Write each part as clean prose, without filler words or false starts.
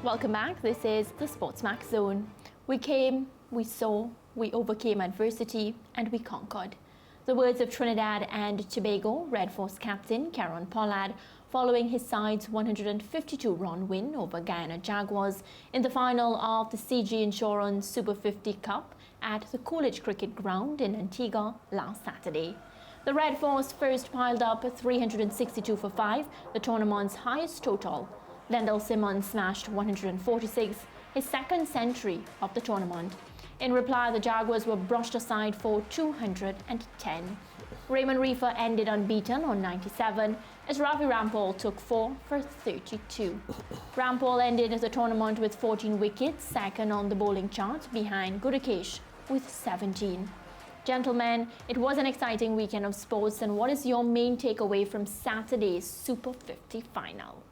Welcome back. This is the SportsMax Zone. We came, we saw, we overcame adversity, and we conquered. The words of Trinidad and Tobago Red Force captain Caron Pollard following his side's 152-run win over Guyana Jaguars in the final of the CG Insurance Super50 Cup at the Coolidge Cricket Ground in Antigua last Saturday. The Red Force first piled up 362 for 5, the tournament's highest total. Lendl Simmons smashed 146, his second century of the tournament. In reply, the Jaguars were brushed aside for 210. Raymond Reifer ended unbeaten on 97, as Ravi Rampal took 4 for 32. Rampal ended the tournament with 14 wickets, second on the bowling chart, behind Gudakesh with 17. Gentlemen, it was an exciting weekend of sports, and what is your main takeaway from Saturday's Super 50 final?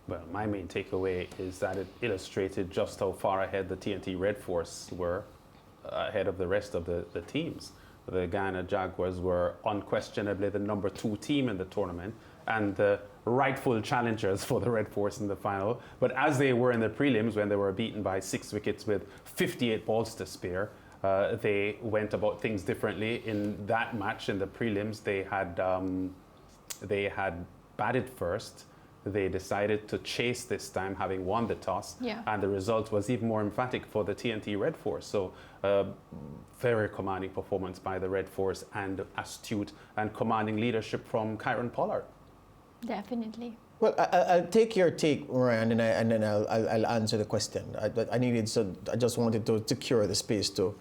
Well, my main takeaway is that it illustrated just how far ahead the TNT Red Force were ahead of the rest of the teams. The Guyana Jaguars were unquestionably the number 2 team in the tournament and the rightful challengers for the Red Force in the final. But as they were in the prelims, when they were beaten by 6 wickets with 58 balls to spare, they went about things differently. In that match, in the prelims, they had batted first. They decided to chase this time, having won the toss, and the result was even more emphatic for the TNT Red Force. So, very commanding performance by the Red Force, and astute and commanding leadership from Caron Pollard. Definitely. Well, I'll take your take, Ryan, and then I'll answer the question. I just wanted to secure the space to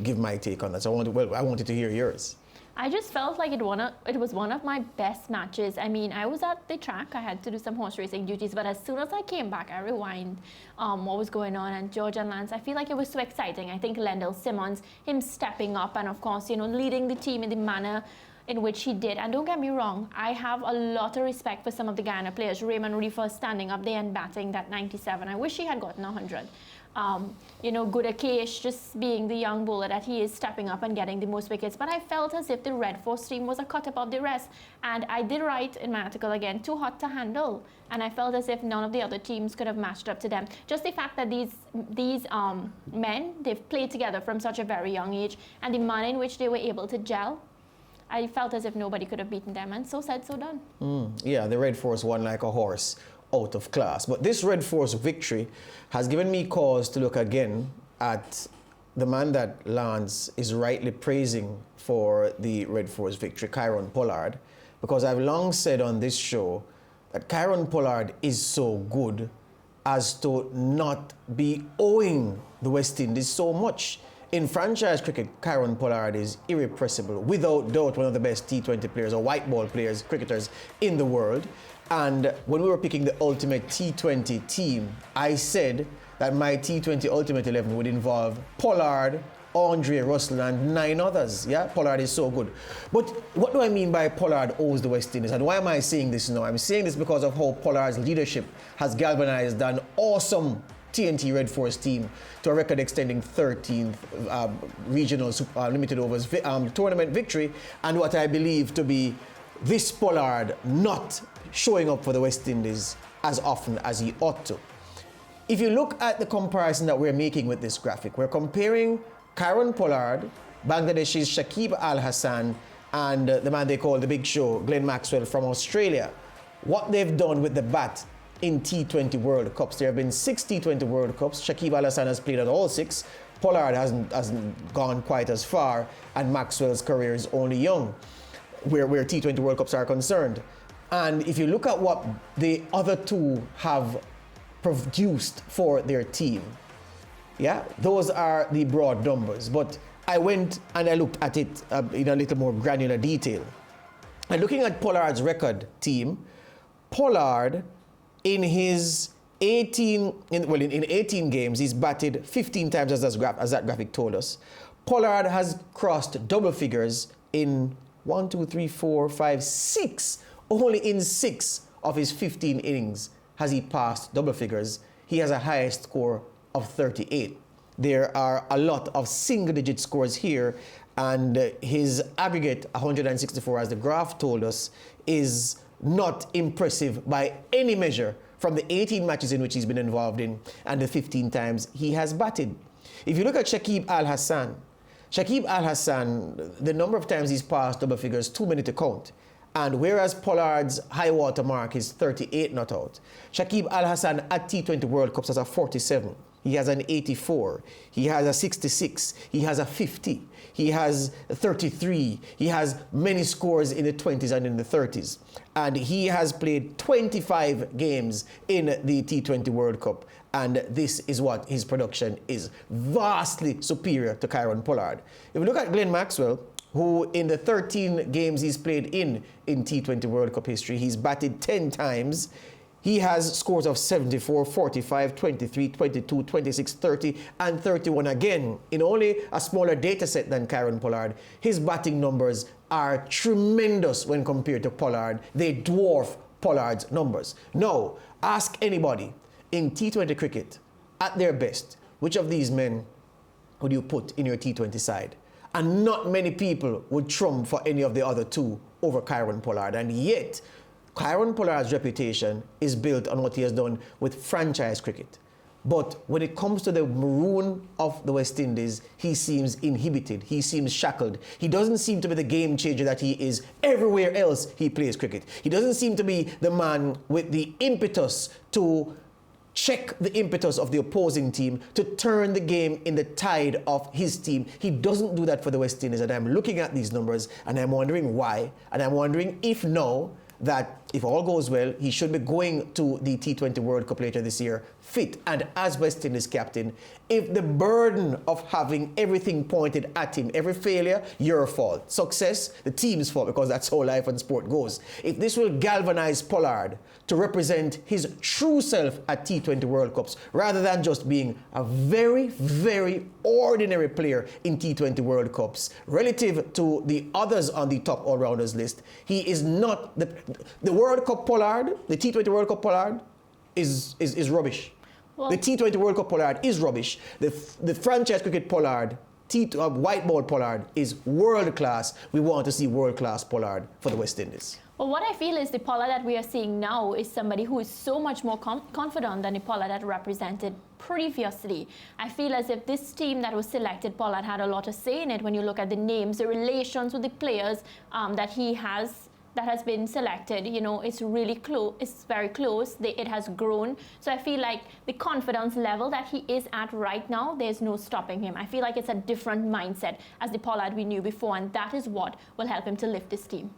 give my take on that. So I wanted to hear yours. I just felt like it was one of my best matches. I mean, I was at the track. I had to do some horse racing duties, but as soon as I came back, I rewind what was going on. And George and Lance, I feel like it was so exciting. I think Lendl Simmons, him stepping up and, of course, leading the team in the manner in which he did. And don't get me wrong, I have a lot of respect for some of the Guyana players. Raymond Reifer standing up there and batting that 97. I wish he had gotten 100. Gudakesh just being the young bowler that he is, stepping up and getting the most wickets. But I felt as if the Red Force team was a cut above the rest. And I did write in my article again, too hot to handle. And I felt as if none of the other teams could have matched up to them. Just the fact that these men, they've played together from such a very young age, and the manner in which they were able to gel, I felt as if nobody could have beaten them. And so said, so done. Yeah, the Red Force won like a horse out of class. But this Red Force victory has given me cause to look again at the man that Lance is rightly praising for the Red Force victory, Caron Pollard, because I've long said on this show that Caron Pollard is so good as to not be owing the West Indies so much. In franchise cricket, Caron Pollard is irrepressible, without doubt one of the best T20 players or white ball players, cricketers in the world. And when we were picking the ultimate T20 team, I said that my T20 Ultimate 11 would involve Pollard, Andre Russell, and 9 others. Yeah, Pollard is so good. But what do I mean by Pollard owes the West Indies? And why am I saying this now? I'm saying this because of how Pollard's leadership has galvanized an awesome TNT Red Force team to a record-extending 13th regional limited overs tournament victory, and what I believe to be this Pollard not showing up for the West Indies as often as he ought to. If you look at the comparison that we're making with this graphic, we're comparing Caron Pollard, Bangladesh's Shakib Al Hassan, and the man they call the Big Show, Glenn Maxwell from Australia. What they've done with the bat in T20 World Cups. There have been 6 T20 World Cups. Shakib Al Hassan has played at all 6. Pollard hasn't gone quite as far, and Maxwell's career is only young, where T20 World Cups are concerned. And if you look at what the other two have produced for their team, yeah, those are the broad numbers. But I went and I looked at it in a little more granular detail. And looking at Pollard's record team, Pollard in his 18 games, he's batted 15 times as that graphic told us. Pollard has crossed double figures in 1, 2, 3, 4, 5, 6. Only in 6 of his 15 innings has he passed double figures. He has a highest score of 38. There are a lot of single-digit scores here, and his aggregate 164, as the graph told us, is not impressive by any measure from the 18 matches in which he's been involved in and the 15 times he has batted. If you look at Shakib Al Hassan, the number of times he's passed double figures, too many to count. And whereas Pollard's high water mark is 38 not out, Shakib Al Hassan at T20 World Cups has a 47. He has an 84. He has a 66. He has a 50. He has a 33. He has many scores in the 20s and in the 30s. And he has played 25 games in the T20 World Cup. And this is what his production is, vastly superior to Kieron Pollard. If you look at Glenn Maxwell, who in the 13 games he's played in T20 World Cup history, he's batted 10 times. He has scores of 74, 45, 23, 22, 26, 30, and 31 again. In only a smaller data set than Kieron Pollard, his batting numbers are tremendous when compared to Pollard. They dwarf Pollard's numbers. Now, ask anybody in T20 cricket, at their best, which of these men would you put in your T20 side? And not many people would trump for any of the other two over Kieron Pollard. And yet, Kieron Pollard's reputation is built on what he has done with franchise cricket. But when it comes to the maroon of the West Indies, he seems inhibited. He seems shackled. He doesn't seem to be the game changer that he is everywhere else he plays cricket. He doesn't seem to be the man with the impetus to check the impetus of the opposing team, to turn the game in the tide of his team. He doesn't do that for the West Indies. And I'm looking at these numbers and I'm wondering why. And I'm wondering if now that if all goes well, he should be going to the T20 World Cup later this year, fit and as West Indies captain. If the burden of having everything pointed at him, every failure, your fault. Success, the team's fault, because that's how life and sport goes. If this will galvanize Pollard to represent his true self at T20 World Cups, rather than just being a very, very ordinary player in T20 World Cups, relative to the others on the top all-rounders list, he is not the World Cup Pollard, the T20 World Cup Pollard is rubbish. Well, the T20 World Cup Pollard is rubbish. The franchise cricket Pollard, white ball Pollard is world class. We want to see world class Pollard for the West Indies. Well, what I feel is the Pollard that we are seeing now is somebody who is so much more confident than the Pollard that represented previously. I feel as if this team that was selected, Pollard had a lot to say in it when you look at the names, the relations with the players that has been selected. You know, it's really close. It's very close. It has grown. So I feel like the confidence level that he is at right now, there's no stopping him. I feel like it's a different mindset as the Pollard we knew before, and that is what will help him to lift this team.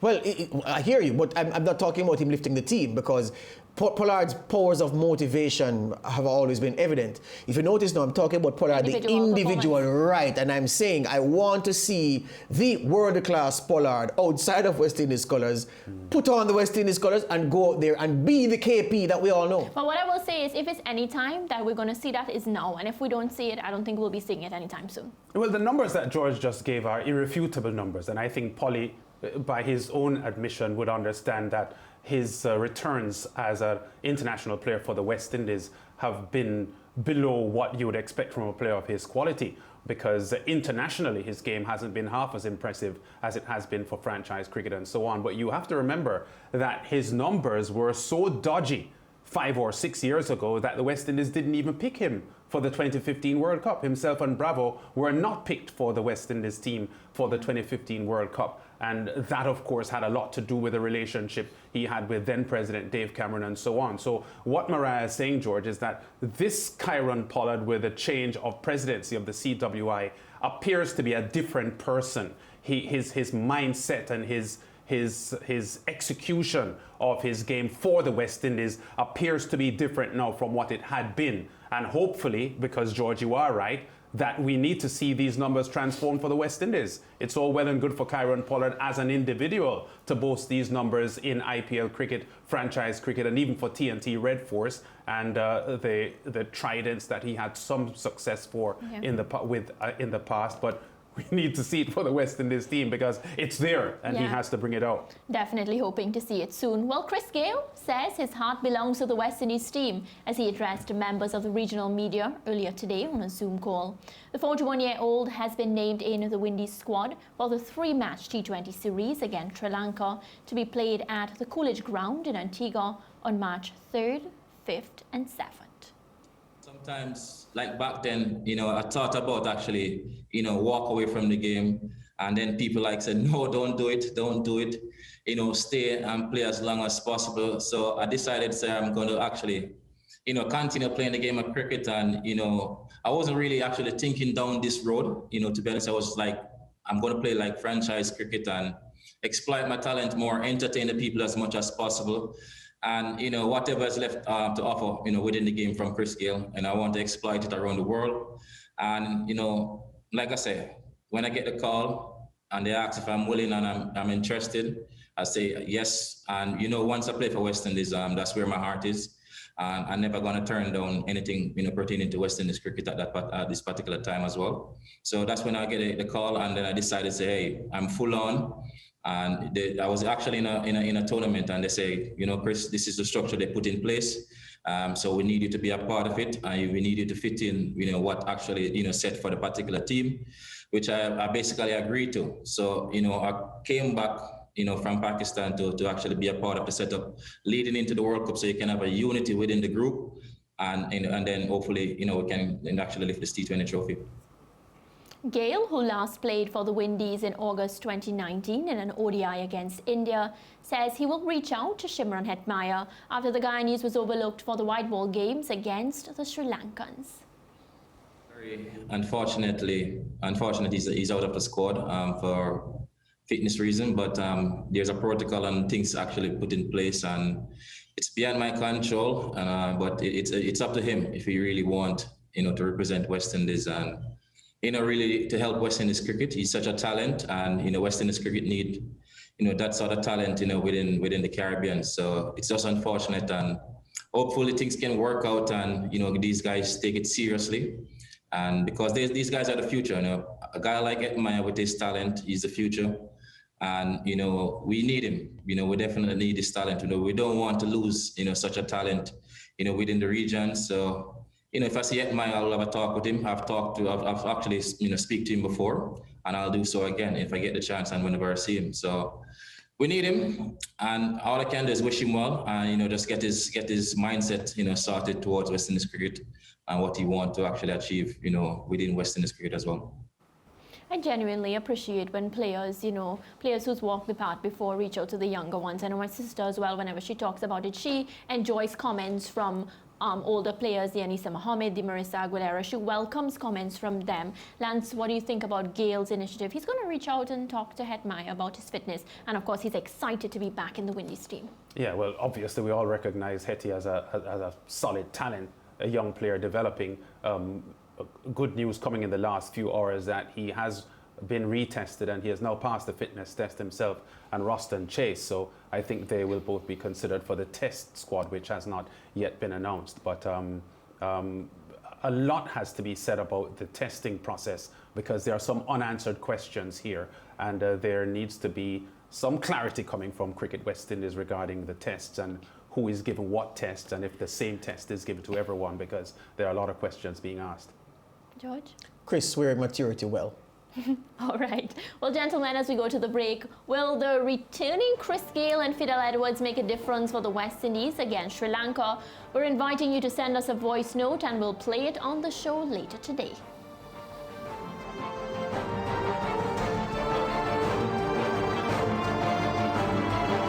Well, I hear you, but I'm not talking about him lifting the team, because Pollard's powers of motivation have always been evident. If you notice now, I'm talking about Pollard, the individual, right? And I'm saying I want to see the world-class Pollard outside of West Indies colours, put on the West Indies colours and go out there and be the KP that we all know. But what I will say is, if it's any time that we're going to see that, is now. And if we don't see it, I don't think we'll be seeing it anytime soon. Well, the numbers that George just gave are irrefutable numbers. And I think Polly, by his own admission, would understand that his returns as an international player for the West Indies have been below what you would expect from a player of his quality, because internationally his game hasn't been half as impressive as it has been for franchise cricket and so on. But you have to remember that his numbers were so dodgy 5 or 6 years ago that the West Indies didn't even pick him for the 2015 World Cup. Himself and Bravo were not picked for the West Indies team for the 2015 World Cup. And that, of course, had a lot to do with the relationship he had with then-President Dave Cameron and so on. So what Mariah is saying, George, is that this Kieron Pollard, with a change of presidency of the CWI, appears to be a different person. His mindset and his execution of his game for the West Indies appears to be different now from what it had been. And hopefully, because George, you are right, that we need to see these numbers transformed for the West Indies. It's all well and good for Kieron Pollard as an individual to boast these numbers in IPL cricket, franchise cricket, and even for TNT Red Force and the tridents that he had some success for in the past. But we need to see it for the West Indies team because it's there and he has to bring it out. Definitely hoping to see it soon. Well, Chris Gayle says his heart belongs to the West Indies team as he addressed members of the regional media earlier today on a Zoom call. The 41-year-old has been named in the Windies squad for the 3-match T20 series against Sri Lanka to be played at the Coolidge Ground in Antigua on March 3rd, 5th and 7th. Sometimes, like back then, I thought about actually, walk away from the game. And then people said, no, don't do it, stay and play as long as possible. So I decided to say I'm going to actually, continue playing the game of cricket. And, I wasn't really actually thinking down this road, to be honest. I was like, I'm going to play franchise cricket and exploit my talent more, entertain the people as much as possible. And, whatever is left to offer, within the game from Chris Gayle, and I want to exploit it around the world. And, like I said, when I get the call and they ask if I'm willing and I'm interested, I say yes. And, once I play for West Indies, that's where my heart is. I'm never going to turn down anything, pertaining to West Indies cricket at this particular time as well. So that's when I get the call, and then I decided to say, hey, I'm full on. And I was actually in a tournament, and they say, Chris, this is the structure they put in place. So we need you to be a part of it, and we need you to fit in, what actually, set for the particular team, which I basically agreed to. So, I came back, from Pakistan to actually be a part of the setup leading into the World Cup, so you can have a unity within the group, and then hopefully, we can actually lift this T20 trophy. Gayle, who last played for the Windies in August 2019 in an ODI against India, says he will reach out to Shimron Hetmyer after the Guyanese was overlooked for the white ball games against the Sri Lankans. Very unfortunately, he's out of the squad for fitness reason, but there's a protocol and things actually put in place, and it's beyond my control. But it's up to him if he really want, to represent West Indies and, really to help West Indies cricket. He's such a talent, and, West Indies cricket need, that sort of talent, within the Caribbean. So it's just unfortunate, and hopefully things can work out, and, these guys take it seriously. And because these guys are the future, a guy like Hetmyer with his talent, he's the future. And, we need him, we definitely need this talent. We don't want to lose, such a talent, within the region. So, if I see Hetmyer, I'll have a talk with him. I've actually, speak to him before, and I'll do so again if I get the chance and whenever I see him. So we need him, and all I can do is wish him well, and, just get his mindset, sorted towards West Indies cricket and what he wants to actually achieve, within West Indies cricket as well. I genuinely appreciate when players who's walked the path before reach out to the younger ones. I know my sister as well, whenever she talks about it, she enjoys comments from older players, the Anisa Mohammed, the Marissa Aguilera. She welcomes comments from them. Lance, what do you think about Gayle's initiative? He's going to reach out and talk to Hetmyer about his fitness, and of course he's excited to be back in the Windies team. Yeah, well, obviously we all recognize Hetty as a solid talent, a young player developing. Good news coming in the last few hours that he has been retested and he has now passed the fitness test himself and Roston Chase. So I think they will both be considered for the test squad, which has not yet been announced. But a lot has to be said about the testing process because there are some unanswered questions here, and there needs to be some clarity coming from Cricket West Indies regarding the tests and who is given what tests and if the same test is given to everyone, because there are a lot of questions being asked. George? Chris, we're at maturity well. All right. Well, gentlemen, as we go to the break, will the returning Chris Gayle and Fidel Edwards make a difference for the West Indies against Sri Lanka? We're inviting you to send us a voice note and we'll play it on the show later today.